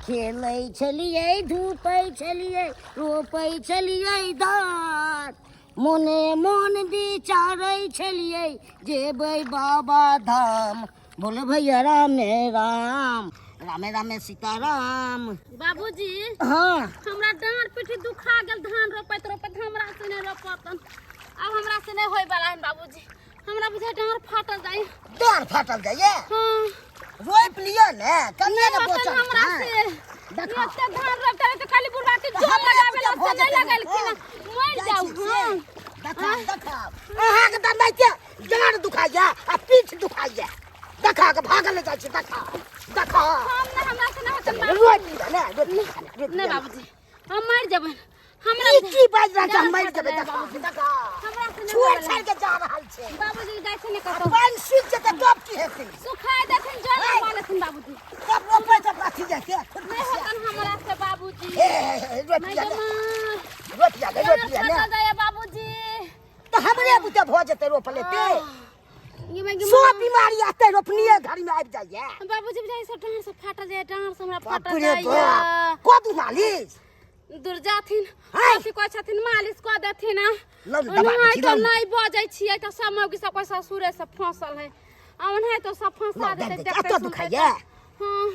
खेलै छलियै धूपै छलियै रोपै छलियै धान मोने मोन विचारै छलियै जेबै बाबा धाम बोल भैया रामे राम रामे रामे सीताराम। बाबूजी हाँ हमरा डांर पीठी दुखा गेल धान रोपैत रोपैत हमरा से नहीं रोपतन अब हमरा से नहीं होय वाला है बाबूजी हमरा बुझे डांर फाटल जाय डांर फाटल जाइए हां रोप लियो ने कन्ने न बचल हमरा से देखा एते धान रोपते तो खाली बुढ़ाटी जोर लगावे ला से नहीं लगल कि मर जाऊ हां देखा देखा अहाँ के त नहीं के डांर दुखाइया आ पीठ दुखाइया देखा के भागल जाय छै देखा देखा हम ना हमरा से नहीं होतन रोप लियो ने रोप लियो नहीं बाबूजी हम मर जबन हमरा की बाज रहा हम मर जबे देखा देखा हमरा से नहीं छोड़ छाड़ के जा रहल छै बाबूजी जाय छै ने कतो पानी सूख जेते तब की हेतै सुखाय देथिन जोर मानथिन बाबूजी तब रोपे से पाथी जाय के नहीं होतन हमरा से बाबूजी रोप नहीं लिया जमा रोप लिया ने जाए बाबूजी तो हमरे बुते भ जेते रोप लेते ये मैं सो बीमारी आते रोपनिए घड़ी में आबि जाइए बाबूजी बुझाई सब डांर से फाटा जाए डांर से हमरा बाप फाटा रे जाए बाप को मालिश दूर जाथिन हाय। कथि कहै छथिन मालिश क देथिन लम दबा नहीं दी तो लम नहीं बजै छियै त समय के सब ससुरे से फंसल है अवन है तो सब फंसा लो, देते देख, अब तो दुखाइए। हां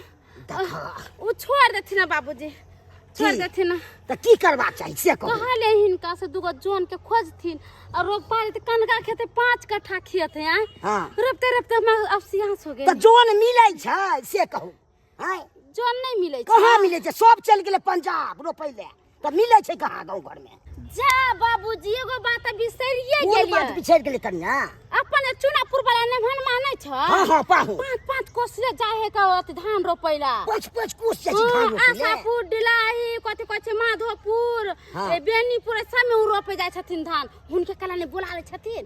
देखा वो छोड़ देथिन बाबूजी छोड़ की? देथिन तो की करबा चाहिए से कहो कहले हिनका से दुगो जोन के खोजथिन और रोप पारी त कनका खेते 5 कट्ठा खेत है हां रोपते रोपते हम अफसियास हो तो गए जोन मिलै छै से कहू हां जोन नहीं मिले कहाँ मिलै छै सब चल गेलै पंजाब रोपै ले तो मिलै छै कहाँ गांव घर में जा बाबूजी एगो बात बिसरिए कोन गेलिए बात बिछड़ गेलै कन्या अपन चुनापुर वाला ने मन मानै छ हां हां पाहू 5 कोसिया जाहे का धान रोपैला पछ पछ कुछ छै धान रोपै ले आशापुर डिलाही कथि कहै छै माधोपुर हाँ। ए बेनीपुर सब में रोपे जाय छथिन धान हुनके कला ने बुलाले छथिन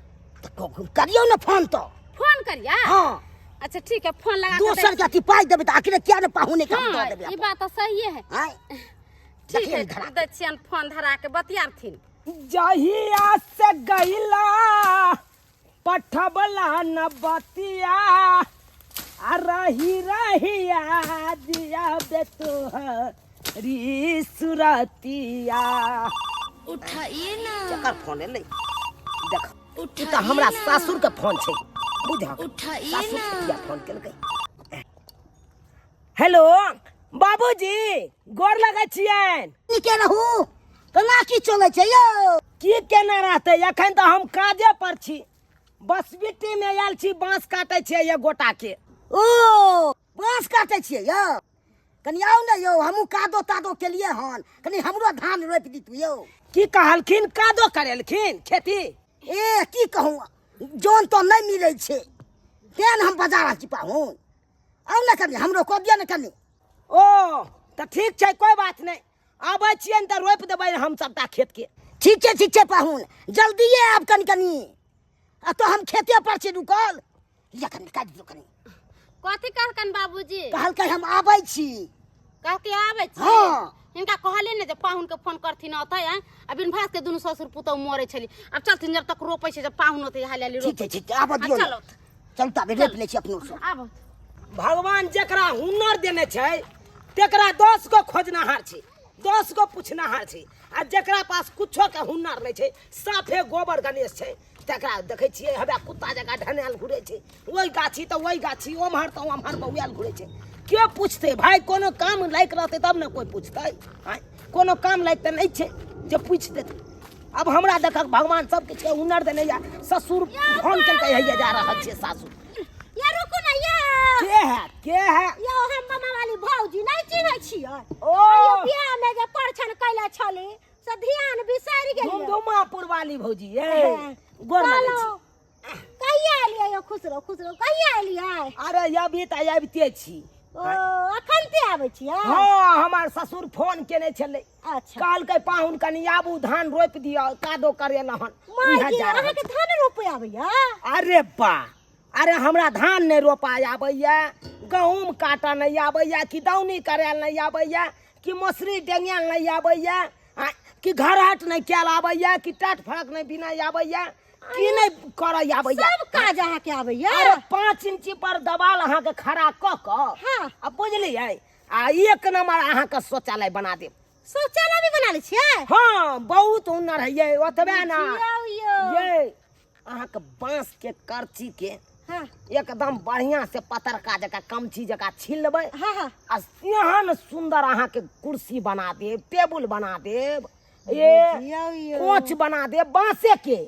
तो करियो न फोन तो फोन करिया हां अच्छा ठीक है फोन लगा के दोसर के अथी पाई देबे त आखिर क्या न पाहू ने काम दे देबे ई बात तो सही है हां ठीक है धरा दछियन फोन धरा के बतियारथिन जहिया से गईला पठबला न बतिया आ रही रहिया दिया बेतोहरी सुरतिया उठाइए ना जकर फोन ले देख ई त हमरा सासुर के फोन छै बुझा उठाइए सासुर के फोन केलकै हेलो बाबूजी गोर लगै छियन निके रहू केना की चलै छै यौ की केना रहते एखन तो हम काजे पर छी बसबिट्टी में आयल छी बांस काटे छियै ये गोटा के ओ बांस काटै छियै यौ कनी आउ ने यौ हमहूँ कादो तादो केलियै हन कनी हमरो धान रोपि दितू यौ की कहलखिन कादो करेलखिन खेती ए की कहूँ जोन तो नहीं मिलै छै तेन हम बाजार छी पाहुन आउ ने कनी हमरो कऽ दिअ ने कनी ओ तो ठीक छै कोई बात नहीं आबै छियै तऽ रोपि देबै हम सबटा खेत के ठीक छै पाहुन जल्दिए आब कनी कनी आ तो हम खेते पर छी रुकल या कनी काट दियौ कनी कथि कहकन बाबूजी कहलकै हम आबै छी कह के आबै छी हाँ। हिनका कहले ने जे पाहुन के फोन करथिन अतै आ बिन भास के दुनु ससुर पुतौ मरै छली अब चलथिन जब तक रोपै छै जब पाहुन होतै हाली ठीक छै आब दियौ चलो चलता बे रोपि लै छी अपनो से आब भगवान जकरा हुनर देने छै तेकरा 10 गो खोजनहार छै 10 गो पुछनहार छै आ जकरा पास कुछो के हुनर नहीं छै साफे गोबर गणेश छै तकरा देखै छियै हमरा कुत्ता जका ढनेल घुरै छै ओइ गाछी तऽ ओइ गाछी ओम्हर तऽ ओम्हर बौआल घुरै छै के पूछते भाई कोनो काम लायक रहते तब न कोई पूछते कोनो काम लायक तऽ नहीं छै जे पूछ देते अब हमरा देखक भगवान सब किछ के हुनर देने या ससुर फोन केलकै है जा रहल छै सासुर या रुकू ना या के है यो हम मामा वाली भौजी नहीं चिन्है छियै ओ आयो बियाह में जे परछन कैला छले से ध्यान बिसरि गेलियै धुमापुर वाली भौजी ए गोर लगै छी कहिया एलियै यो खुश रहो कहिया एलियै अरे अभी तऽ आबिते छी ओ अखन ते आबै छियै हाँ हमार ससुर फोन केने छलै अच्छा कहलकै पाहुन कनी आबू धान रोपि दिअ कादो करेलहन माय इहाँ गे जा रहल अहाँ के धान रोपे आबैया छी। अरे बा अरे हमरा धान नहीं रोपा आबैया गहूम काटऽ नहीं आबैया कि दौनी करैल नहीं आबैया कि मसुरी डेंगैल नहीं आबैया कि घरहट नहीं कैल आबैया कि टाट फड़क नहीं बिना आबैया कि नहीं करऽ आबैया सब काज अहाँ के आबैया अरे 5 इंची पर दबाल अहाँ के खड़ा क क हाँ। अब बुझलियै आ एक नंबर अहाँ के शौचालय बना देब। शौचालय भी बना लै छियै? हाँ बहुत हुनर है ये, ओतबे ना बुझियौ। ये अहाँ के बांस के करची के हाँ एकदम बढ़िया से पतरका जगह कमची जगह छील लेबै हाँ हाँ आ एहन सुंदर अहाँ के कुर्सी बना देब, टेबुल बना देब, ये बुझियौ यौ। कोच बना देब बांसे के।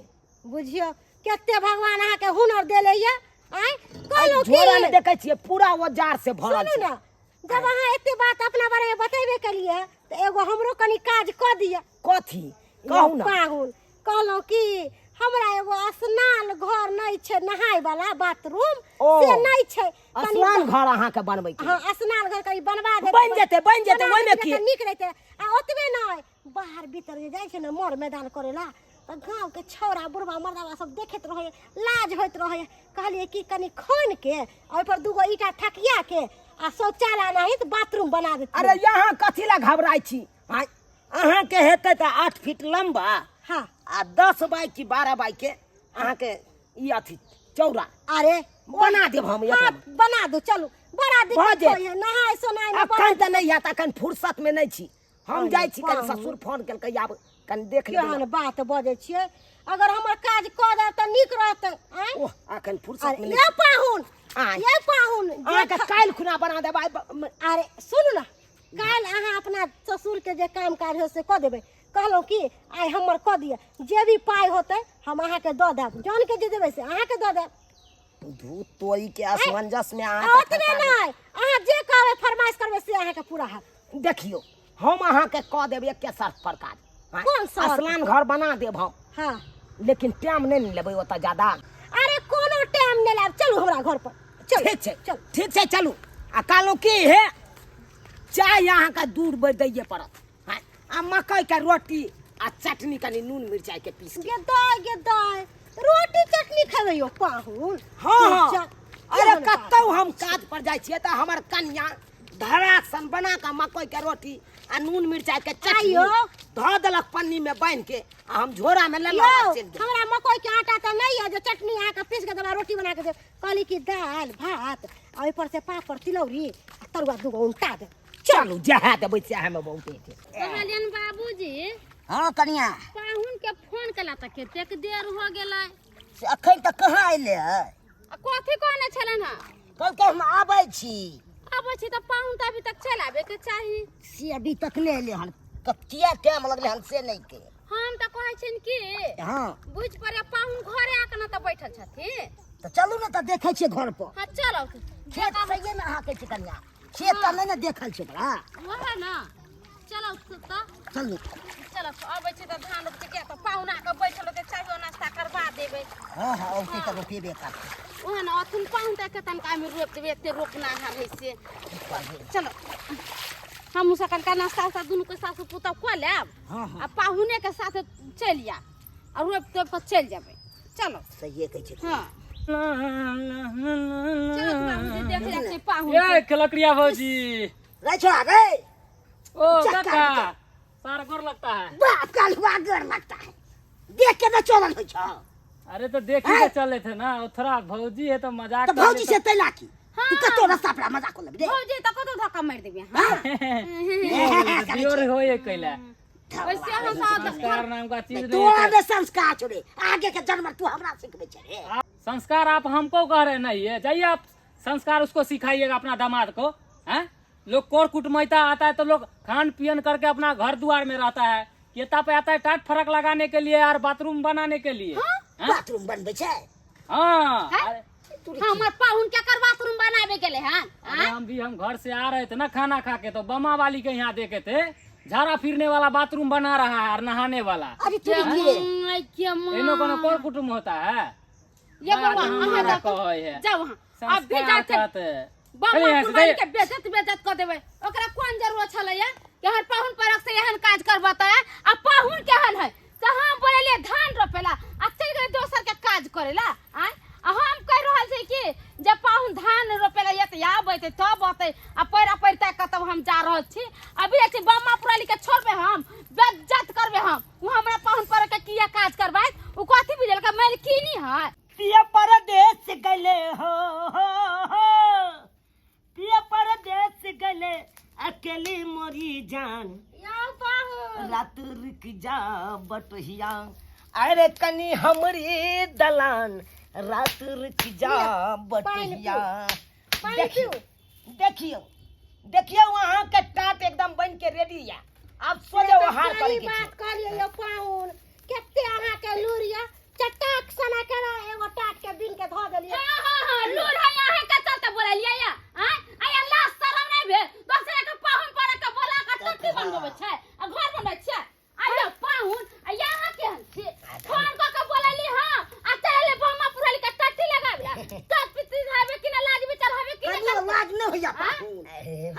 बुझियौ केते भगवान अहाँ के हुनर देले ये। आय कहलौ झोरा में कि देखै छियै पूरा औजार से भरल सुनू छै। ना, जब अहाँ एते बात अपना बारे में बतेबे केलिए तो एगो हमरो कनी काज क दिया। कथी कहू ना। पाहुन कहलौ कि हमरा एगो स्नान घर नहीं छै, नहाय वाला बाथरूम ओ, से नहीं छै। स्नान घर अहाँ के बनबै के हाँ स्नान घर कहीं बनवा दे। बन जेतै ओहि में की। निक रहते आ ओतबे नहीं बाहर भीतर जे जाइ छै ना मोर मैदान करेला तो गांव के छौरा बुढ़वा मर्दावा सब देखैत रहे, लाज होइत रहे। कहलिए कि कनी खोन के ओइ पर दूगो ईटा ठकिया के आ शौचालय नहीं तो बाथरूम बना देते। अरे यहाँ कथी ला घबराई छी। आय, अहाँ के हेतै त 8 फीट लंबा हाँ आ 10 बाई की 12 बाई के अहाँ के ई अथी चौड़ा अरे बना देब हम। हाँ बना दो चलो, बड़ा भऽ दिक्कत जायत। होइए नहाय सोनाय में। अखन त नहीं हैत, अखन फुर्सत में नहीं छी हम। अरे जाइ छी कनि बाबू। ससुर फोन केलकै आब कनि देख लेबै। केहन बात बजै छियै, अगर हमर काज क दे त नीक रहतै। आय ओह अखन फुर्सत अरे में ये नहीं। पाहुन आय। ये पाहुन अहाँ के काल्हि खुना बना देब। अरे सुनू ना, काल्हि अहाँ अपना ससुर के जे काम काज हो से क देबै। कहलहुँ कि आइ हमर क दिअ, जे भी पाइ होतै हम अहाँ के दऽ देब। जान के जे देबै से अहाँ के दऽ देब। धूत तोरी के असमंजस में आ अहाँ ओतबे नहीं, अहाँ जे कहबै फरमाइश करबै से अहाँ के पूरा हैत। देखियो हम अहाँ के कह देब एक शर्त पर काज। आय, कोन शर्त? स्नान घर बना देब हम, हाँ लेकिन टाइम नहीं लेबै ओतऽ ज्यादा। अरे कोनो टाइम नहीं लायब, चलू हमरा घर पर चल। ठीक छै चल ठीक छै चलू। आ कहलहुँ की हे चाय अहाँ के दूर बर दैये पड़त। आय, आ मकई के रोटी आ चटनी कनि नून मिरचाई के पीस के। गे दाय रोटी चटनी खेबै यो पाहुन। हाँ अरे केहन बात। कतौ हम काज पर जाइ छियै त हमर कन्या धरासन बना के मकई के रोटी आ नून मिरचाई के चटनी आइयो। धऽ देलक पन्नी में बांध के आ हम झोरा में यो, लेलहुँ। हमरा मकई के आटा तो नहीं है जो चटनी अहाँ के पीस के देबा, रोटी बना के दे। कहली कि दाल भात आ ओइ पर से पापड़ तिलौरी आ तरुआ दूगो उनटा दे। चलू जहाँ देबै सएह में बहुत है। कहलियन बाबूजी हाँ कनिया पाहुन के फोन कला त कतेक देर हो गेलै। से अखन तक कहाँ अयले है? आ कथी कहने छलन हँ? कहलकै हम आबै छी। आबै छी त पाहुन त अभी तक चलाबे के चाही। से अभी तक नहीं अयले हन, किया टाइम लगले हन से नहीं के। हम त कहै छिन कि हाँ बुझ पड़े पाहुन घरे आके न त बैठल छथिन। तो चलू ना तो देखे छियै घर पर। हाँ चलो खेत सही में अहाँ के छी कनिया, खेत का नहीं ना देखल छै बड़ा। वह न चलो त चलू चलो आबै छी त धान रोप के त पाहुन आके बैठल होते, चाय नाश्ता करबा देबै। हाँ हाँ औते तो रोपेबे कर। ओहे न अथुन पाहुन त के तनका में रोप देबै, एते रोपना है से। चलो हम सकल का नाश्ता उस्ता दुनू के साथ पुतौ क लेब। हाँ हाँ आ पाहुने के साथ चल आ और रोप के चल जाबे। चलो सही कहै छै। हाँ चलो बाबूजी देख ले से पाहुन ये कलकड़िया भौजी। रे छोड़ा रे, ओ काका सारा गोर लगता है। बाप का लुआ गर लगता है, देख के तो चोरन हो छ। अरे तो देख ही के चले थे ना, वो थोड़ा भौजी है तो मजाक तो कर भौजी लेते। से तैला की तू कतो रास्ता पर मजाक कर ले। भौजी त कतो धक्का मार देबे। हां दियोर हो ये कैला वैसे हम साथ संस्कार नाम का चीज तू नहीं है। आगे संस्कार छोड़े, आगे के जन्म तू हमरा सिखबे छे रे। संस्कार आप हमको कह रहे नहीं है, जाइए आप संस्कार उसको सिखाइएगा अपना दामाद को। हैं लोग कोर कुटमैता आता है तो लोग खान पियन करके अपना घर द्वार में रहता है, केता पे आता है टाट फरक लगाने के लिए और बाथरूम बनाने के लिए। हैं? बाथरूम बनबे छे। हाँ हैं? अरे हमर पाहुन के कर बाथरूम बनावे गेले हन। अरे हम घर से आ रहे थे ना खाना खा के, तो बमा वाली के यहाँ देखे थे झाड़ा फिरने वाला बाथरूम बना रहा है और नहाने वाला। अरे तू रे इनो कोनो कोर कुटुम होता है। ये बाबा अहाँ जा कहो है जाओ वहां अब भी जाते कहते बाबा चलिए यहाँ से कुर्बानी जाइए। के बेइज्जत क देबै। ओकरा कोन जरूरत छले या कि हर पाहुन परक से एहन काज करबता है। आ पाहुन केहन है जहां बोलेले धान रोपेला आ चल गए दोसर के काज करेला। आय आ हम कह रहल छी कि जब पाहुन धान रोपेला ये त आबै त तब आते आ पैरा पैरता कतौ हम जा रहल छी। अभी ऐसे बामा पुराली के छोड़बे हम बेइज्जत करबे हम। उ हमरा पाहुन परक के किया काज करबै उ कथि बुझल का मालकिनी है। पिया परदेस गले हो पिया परदेस गले अकेली मोरी जान या पाहुन रात रुक जा बटहिया अरे कनी हमरी दलान रात रुक जा बटहिया पानी पियो देखियो देखियो वहाँ के टाट एकदम बन के रेडी है आप सो जाओ हार सारी कर बात करिए यो पाहुन केते अहाँ के लूरिया चटाक सना के एगो टाट के बिन के धो देलिए हां लूर है यहाँ का चलते बोललिए या हां आय अल्लाह शरम नहीं भे दूसरे के पाहुन पर के बोला के टट्टी बनबे छै आ घर बनबे छै आय पाहुन आ यहाँ के छी फोन क के बोलली हां आ चले बम्मा पुरली के टट्टी लगाबला तब पिती हवे कि ना लाज विचार हवे कि कनियो लाज न होइया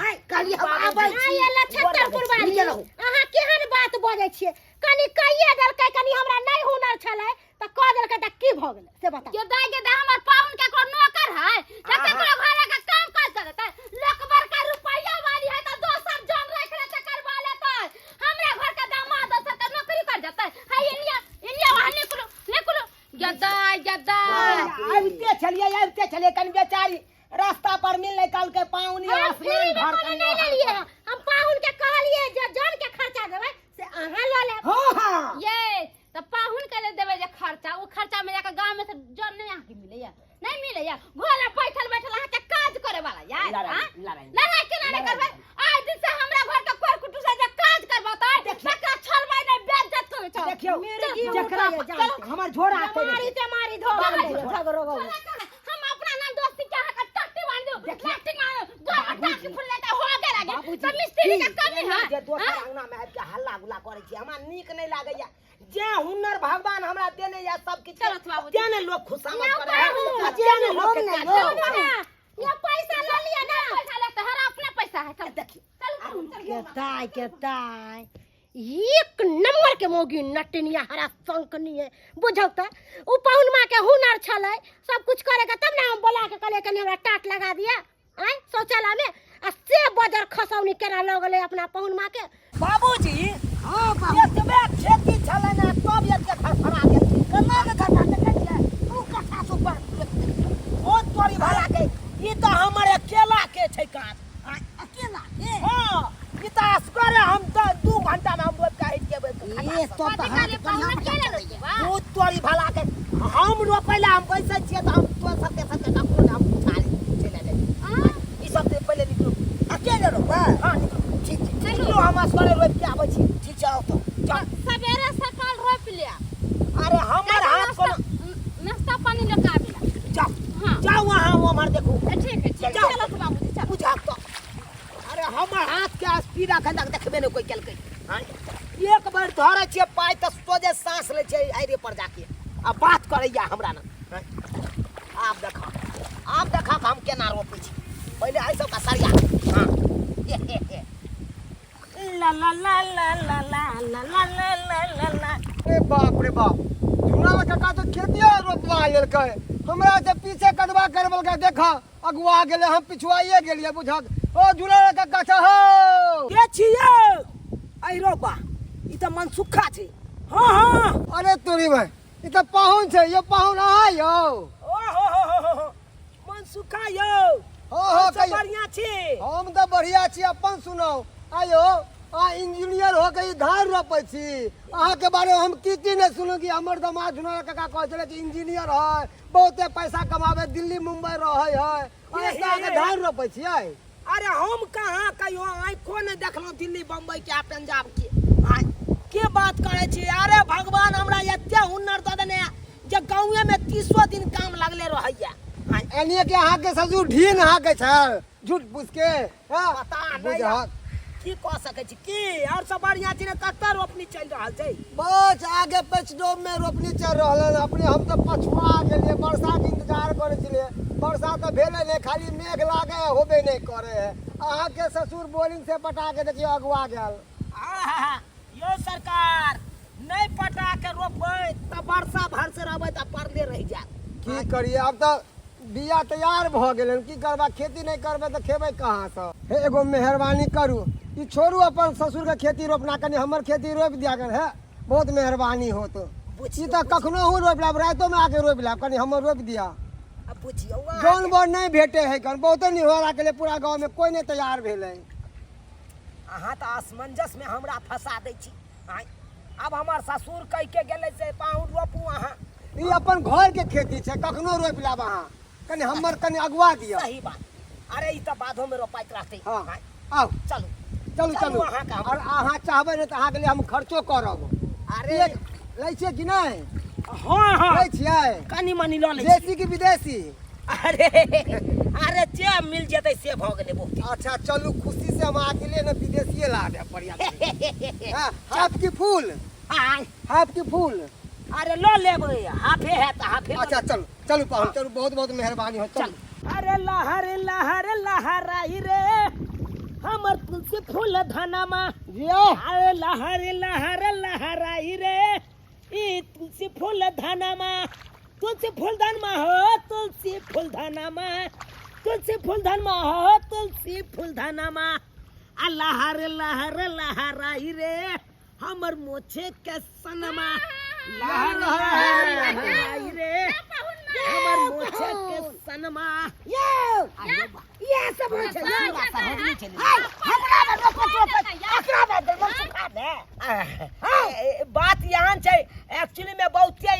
हाय काली हम आबै आय अल्लाह छत्तरपुर वाली अहाँ केहन बात बजै छियै कनी कहिए देलकै कनी हमरा नहीं हुनर छलै त क देलकै त की भ गेलै से बता के दाई के हमर पाहुन के को नौकर है जते को घर का काम कर सकता लोक बड़का रुपया वाली है त दोसर जन रख ले त करवा लेता हमरा घर का दामाद से त नौकरी कर जाता है इलिया वहां निकलो गद्दाई आबते चलिए कन बेचारी रास्ता पर मिलने कल के पाहुन आसमान भर कर नहीं ले लिए हम पाहुन के कहलिए जे जन के खर्चा देबै से अहाँ ल ले हां हां ये त पाहुन के ले देबे जे खर्चा ओ खर्चा में जाके गांव में से जन नहीं आके मिलैया नहीं मिलैया घर बैठल बैठल अहाँ के काज करे वाला यार लड़ाई केना नहीं करबे आज दिन से हमरा घर के कोर कुटु से जे काज करबता तकरा छोड़बै नहीं बेइज्जत करे छ देखियो जकरा हमर झोरा आते मारी धो झगड़ो गो हम अपना नाम दोस्ती के अहाँ के टट्टी बांध दो टट्टी मारो दो टाकी फुल लेता हो गेला सब मिस्त्री के कमी है जे दोसर अंगना में आबि के हल्ला गुला करे छी हमरा नीक नहीं लागैया जे हुनर भगवान हमरा देने या सब किछ तेने लोग खुशामद करे तेने लोग के ये पैसा ले लिया ना पैसा ले तो हरा अपना पैसा है चल देखियो के ताई एक नंबर के मोगी नटनिया हरा संकनी है बुझौ त उ पाहुन मां के हुनर छलै सब कुछ करेगा तब ना हम बोला के कहले कनी हमरा टाट लगा दिया आय शौचालय में आ से बजर खसौनी केना लगले अपना पाहुन मां के बाबूजी हां एतबे खेती छलै ना तब एते खरखरा गेल कन्ना के घटा देखिए तू कथा सुपर ओ तोरी भला के ई त हमर अकेला के छै काज अकेला के हां ई त असगरे हम त 2 घंटा में हम बोल के हट जेबै ए तो हाथ पाहुन के ले लो ओ तोरी भला के हम रोपैला हम बैसे छिए त हम तो सत्य कखनो हम उठाले चले जाय ई सब से पहले निकलो अकेले रोबा हां ठीक चलो हम असगरे रोप के आबै छी ठीक छै तो चल सवेरे सकाल रोप लिया अरे हमर हाथ को नाश्ता पानी लेके आबेला जाओ हां जाओ वहां वो हमार देखो ठीक है चलो बाबूजी चल बुझा तो अरे हमर हाथ के स्पीड अखन तक देखबे ने कोई केलकै हां एक बार धरे छिए पाय त सोजे सांस ले छै आइरे पर जाके आ बात करैया हमरा न आप देखा हम केना रोपै छी पहले आई सब का सरिया हां ला ला ला ला ला ला ला ला ला ला ला रे बाप झूला में काका तो खेतिया रोपवा लेलकै हमरा से पीछे कदवा करबलकै देखा अगुआ गेले हम पिछुआइए गेलिए बुझक ओ झूला में काका छ हो के छिए आई रोबा ई त मनसुखा छै हां हां अरे तोरी भाई ई त पाहुन छै ये पाहुन आ यो ओ हो मनसुखा यो हो सब बढ़िया छी हम त बढ़िया छी अपन सुनाओ आयो आ इंजीनियर हो गई धान रोपै छी अहाँ के बारे में हम की नहीं सुनू कि हमर दामाद झुना काका कहै छले कि इंजीनियर है बहुते पैसा कमावे दिल्ली मुंबई रहै है ऐसा के धान रोपै छियै अरे हम कहाँ कहियो आँखों नहीं देखलहुँ दिल्ली बम्बई के पंजाब के बात करे छी अरे भगवान हमरा एते हुनर दऽ देने जे गाँवे में 30 दिन काम लगले रहैया एनिए के अहाँ के ससुर ढीन अहाँ के छै झूठ पूछ के पता नहीं बुझहक की कह सकै छी की और सब बढ़िया छी ने कत्ता रोपनी चल रहल छै बस आगे पछडोब में रोपनी चल रहल है अपने हम तो पछुआ गेलिए वर्षा के इंतजार करे छलिए वर्षा तो भेले नहीं खाली मेघ लागे होबे नहीं करे है अहाँ के ससुर बोरिंग से पटा के देखियो अगुआ गेल यो सरकार नहीं पटा के रोपबै त वर्षा भर से रहबै त परले रह जात की करिए अब तो बिया तैयार भ गेल की करबा खेती नहीं करबे तो खेबै कहाँ से हे एगो मेहरबानी करू ई छोड़ू अपन ससुर के खेती रोपना कनी हमर खेती रोप दिया कर है बहुत मेहरबानी हो तो ई त कखनो हूँ रोप लाब रातों में आके रोप लाब कनी हमर रोप दिया अब बुझियो जौन बोर नहीं भेटे है कन बहुते निहोरा के लिए पूरा गांव में कोई नहीं तैयार भेल है अहाँ तो असमंजस में हमरा फंसा दै छी। आय अब हमार ससुर कह के गेले से पाहुन रोपू अहाँ। ई अपन घर के खेती छै, कखनो रोपि लेब अहाँ, कनी हमर कनी अगुआ दिअ। सही बात। अरे ई तो बाधो में रोपाइत रहते। हाँ। आय, आउ चलू चलू चलू। अहाँ का और अहाँ चाहबै ने तऽ अहाँके लिए हम खर्चो करब। अरे लै छियै कि नहीं? हाँ हाँ लै छियै? कनी मनी लऽ लै छी। देसी कि विदेशी? अरे अरे जे मिल जेतै से भऽ गेलै बहुत। अच्छा चलू, खुशी से हम अहाँके लिए ने विदेशिए ला देब बढ़िया। हाफ की फूल? आय हाफ की फूल? अरे लो लेबै, हाफे है तो हाफे। अच्छा चलू चलू पाहुन, चलू, बहुत बहुत मेहरबानी हो। चल अरे लहर लहर लहराई रे हमर तुलसी फूल धनमा। जियो। अरे लहर लहर लहराई रे ई तुलसी फूल धनमा। तुलसी फूल धनमा हो, तुलसी फूल धनमा, तुलसी फूल धनमा हो, तुलसी फूल धनमा। आ लहर लहर लहराई रे हमर मोछे के सनमा। लहर लहर लहराई रे हमर मोछे के सनमा। ये सब हो छै बात यहाँ छै। एक्चुअली में बहुते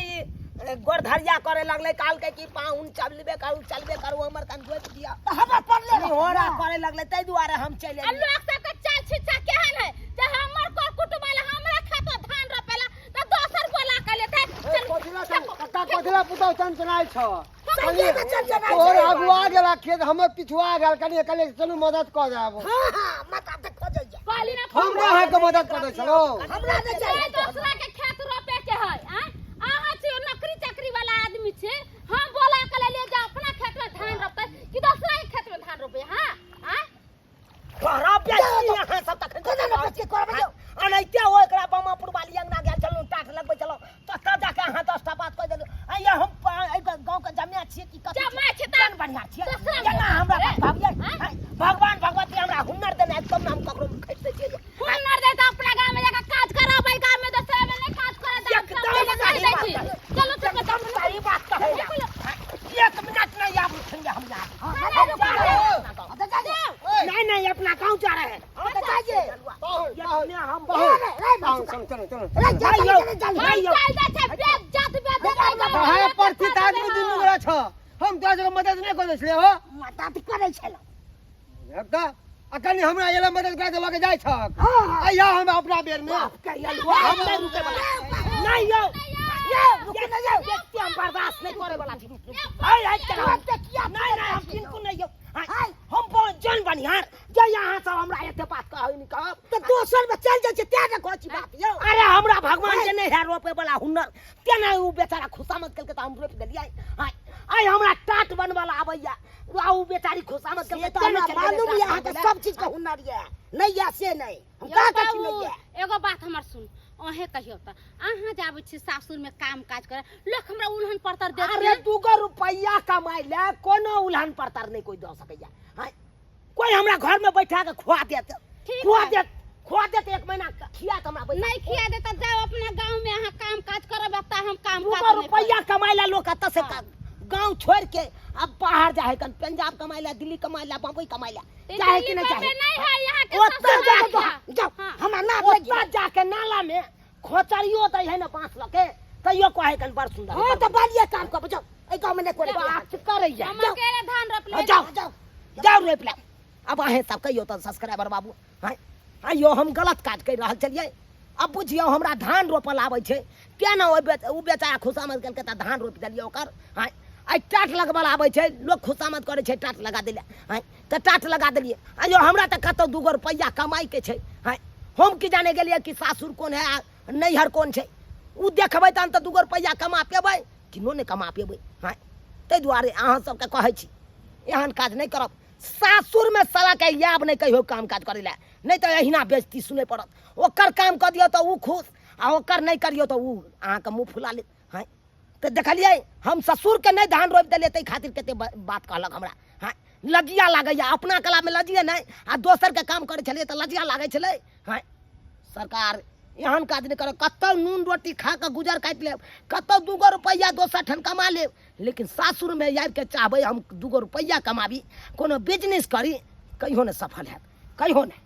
गोरधरिया करे लगले, काल के की पाहुन चलबे करू हमर कन गोप दिया हमरा पड़ले होरा करे लगले, तै दुआरे हम चले आ लोग सब के चाल छिछा केहन है जे हमर को कुटुमाला हमरा खेतो धान रोपेला त दोसर बोला के लेते। कथला पुतौ चंचनाइ छ। कहिए त चंचनाइ छ। तोहर अगुआ गेला खेत, हमर पिछुआ गेल, कनी कनी चलू मदद क देब। हां हां मता त खोजै जा। कहली ना हम अहाँके मदद करै छलो। हमरा नै चाहिए। दूसरा के खेत रोपे के है। अहाँ छी नौकरी चाकरी वाला आदमी छी, हम बोला के ले जा अपना खेत में धान रोपते कि दूसरा के खेत में धान रोपे। हां खराब बेसी यहाँ सब तखन कोना न बच्चे करबै जो। अनैते हो एकरा बमापुर वाली अंगना गेल चलू टाट लगबै चलो तत जाके अहाँ 10 टा बात कह देलू। आइया हम गांव के जमिया छियै कि कत जमा छै त बढ़िया छियै। दूसरा जेना हमरा भाबियै भगवान भगवती हमरा हुनर देने तब नाम ककरो खैस दै छियै। हुनर दे त अपना गांव में जाके काज कराबै, गांव में दूसरा में नहीं काज करे दै। चलो चलो सारी बात कहे एक मिनट नहीं आप उठेंगे हम यहाँ। नहीं अपना गाँव जा रहे हैं। भाई परिचित आदमी दुनू गोरा छ, हम तोरा जगह मदद नहीं कर छले हो। मदद करै छलो। एकटा अकनी हमरा एला मदद कर देबा के जाय छ। आइया हम अपना बेर में हम नहीं रुके वाला नहीं यो रुके न जाओ। देखते हम बर्दाश्त नहीं करे वाला छी। हाय चलो नहीं हम किनको नहीं यो। हम बहुत जन बनिहार जे यहाँ सब हमरा एते बात कहै नहीं कहब त दोसर में चल जाय छै, त्या न कहै बात यो। अरे हमरा भगवान के नहीं है रोपे वाला हुनर, तेना उ बेचारा खुशामद केलके त हम रोप देलियै। आइ हमरा टाट बनवाला आबैया, उ बेचारी खुशामद केलके त हमरा मालूम है अहाँ के सब चीज के हुनर ये। नहीं या से नहीं हम का कहै छी नहीं ये। एगो बात हमर सुन, अहे कहियो त अहाँ जाबै छी सासुर में काम काज करे, लोग हमरा उल्हन पड़तर दे। अरे 2 रुपया कमाई ले कोनो उल्हन पड़तर नहीं कोई दे सकैया। हां कोई हमरा घर में बैठा के खुआ देत, खुआ देत 1 महीना खिया त हमरा नहीं खिया देता जाओ अपना गांव में अहाँ काम काज करब त हम काम 2 रुपया कमाई ले लोग कत से गांव छोड़ के अब बाहर जाए कन पंजाब कमाई ले, दिल्ली कमाई ले, बम्बई कमाई ले, चाहे कि नहीं चाहे नहीं है यहाँ के ओत्तर जाओ हमरा ना ओत्तर जाके नाला में खोचरियो दै है ना बांस लके तैयो कहे कन बड़ सुंदर। हां त बालिए काम कर बचो ए गांव में नहीं करे बात करे जा। हम अकेले धान रोप ले। जाओ जाओ रोप ले। अब आहे सब कहियो त सब्सक्राइबर बाबू हां आइयो हम गलत काज कर रहल छलियै। अब बुझियो हमरा धान रोपल आबै छै, केना उ बेचारा खुशामद केलके त धान रोप देलियै ओकर। हां आई टाट लगबल आबै छै, लोग खुशामद करे छै टाट लगा देले। हां त टाट लगा देलियै। आइयो हमरा त कतौ 2 रुपया कमाई के छै। हां हम की जाने गेलियै कि सासुर कोन है नैहर कोन छै, उ देखबै तहन त 2 रुपया कमा पेबै किनो ने कमा पेबै। हां तै दुआरे अहाँ सबके कहै छी एहन काज नहीं करब। सासुर में साला के याब नहीं कहियो काम काज करे ला, नहीं तो अहिना बेइज्जती सुने पड़त। ओकर काम कर दियो तो उ खुश आ ओकर नहीं करियो तो उ अहाँ के मुंह फुला ले। हां तो देखलिए हम ससुर के नहीं धान रोप देले तै खातिर केते बात कहलक हमरा। हां लजिया लागैया, अपना कला में लजिया नहीं आ दोसर के काम करे छलिए तो लजिया लागै छलै। हां सरकार एहन काज नहीं करे, कतौ नून रोटी खा के गुजर काट ले, कतौ 2 रुपया दोसर ठन कमा ले, लेकिन सासुर में आबि के चाहबै हम 2 रुपया कमाबी, कोनो बिजनेस करी, कहियो ने सफल हैत, कहियो ने।